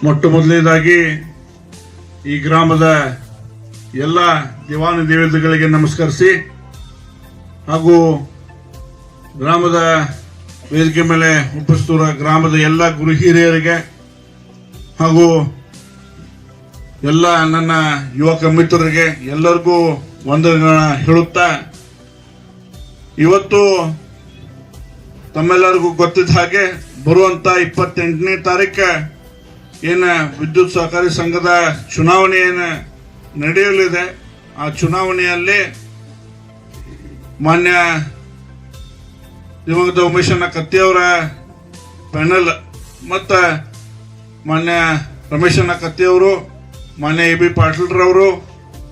ಮೊಟ್ಟ ಮೊದಲನೇದಾಗಿ ಈ ಗ್ರಾಮದ ಎಲ್ಲ ದೇವಾನು ದೇವತೆಗಳಿಗೆ ನಮಸ್ಕರಿಸಿ ಹಾಗೂ ಗ್ರಾಮದ ವೇದಿಕೆ ಮೇಲೆ ಉಪಸ್ಥಿತರ ಗ್ರಾಮದ ಎಲ್ಲ ಗುರು ಹಿರಿಯರಿಗೆ ಹಾಗೂ ಎಲ್ಲ ನನ್ನ ಯುವಕ ಮಿತ್ರರಿಗೆ ಎಲ್ಲರಿಗೂ ವಂದನೆಗಳನ್ನ ಹೇಳುತ್ತಾ, ಇವತ್ತು ತಮ್ಮೆಲ್ಲರಿಗೂ ಗೊತ್ತಿದ್ದ ಹಾಗೆ ಬರುವಂತ 28ನೇ ತಾರೀಕು ಏನ ವಿದ್ಯುತ್ ಸಹಕಾರಿ ಸಂಘದ ಚುನಾವಣೆ ನಡೆಯಲಿದೆ. ಆ ಚುನಾವಣೆಯಲ್ಲಿ ಮಾನ್ಯ ದಿವಂಗತ ಉಮೇಶಣ್ಣ ಕತ್ತಿಯವರ ಪ್ಯಾನಲ್ ಮತ್ತ ಮಾನ್ಯ ರಮೇಶಣ್ಣ ಕತ್ತಿಯವರು, ಮಾನ್ಯ AB ಪಾಟೀಲ್ರವರು,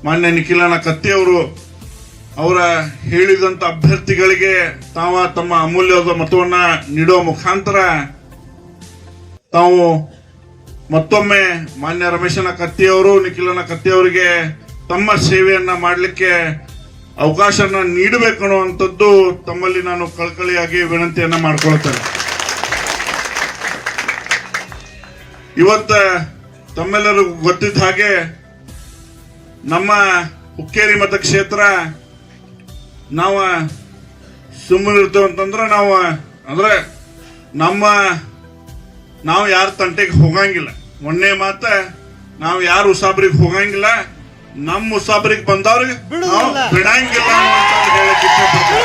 ಮಾನ್ಯ ನಿಖಿಲಣ್ಣ ಕತ್ತಿಯವರು ಅವರ ಹೇಳಿದಂತ ಅಭ್ಯರ್ಥಿಗಳಿಗೆ ತಮ್ಮ ಅಮೂಲ್ಯವಾದ ಮತವನ್ನ ನೀಡುವ ಮುಖಾಂತರ ತಾವು ಮತ್ತೊಮ್ಮೆ ಮಾನ್ಯ ರಮೇಶಣ್ಣ ಕತ್ತಿಯವರು, ನಿಖಿಲಣ್ಣ ಕತ್ತಿಯವರಿಗೆ ತಮ್ಮ ಸೇವೆಯನ್ನ ಮಾಡಲಿಕ್ಕೆ ಅವಕಾಶನ ನೀಡಬೇಕು ಅನ್ನುವಂಥದ್ದು ತಮ್ಮಲ್ಲಿ ನಾನು ಕಳಕಳಿಯಾಗಿ ವಿನಂತಿಯನ್ನ ಮಾಡ್ಕೊಳ್ತೇನೆ. ಇವತ್ತ ತಮ್ಮೆಲ್ಲರಿಗೂ ಗೊತ್ತಿದ್ದ ಹಾಗೆ ನಮ್ಮ ಹುಕ್ಕೇರಿ ಮತಕ್ಷೇತ್ರ ನಾವು ಸುಮ್ಮನಿರ್ತೇವೆ ಅಂತಂದ್ರೆ ನಾವು ಯಾರ ತಂಟೆಗೆ ಹೋಗಂಗಿಲ್ಲ. ಒಂದೇ ಮಾತ, ನಾವು ಯಾರು ಉಸಾಬ್ರಿಗೆ ಹೋಗಂಗಿಲ್ಲ, ನಮ್ಮ ಉಸಾಬ್ರಿಗೆ ಬಂದವ್ರಿಗೆ ನಾವು ಬಿಡಂಗಿಲ್ಲ ಅಂತ ಹೇಳಕ್ ಇಷ್ಟಪಡ್ತೀವಿ.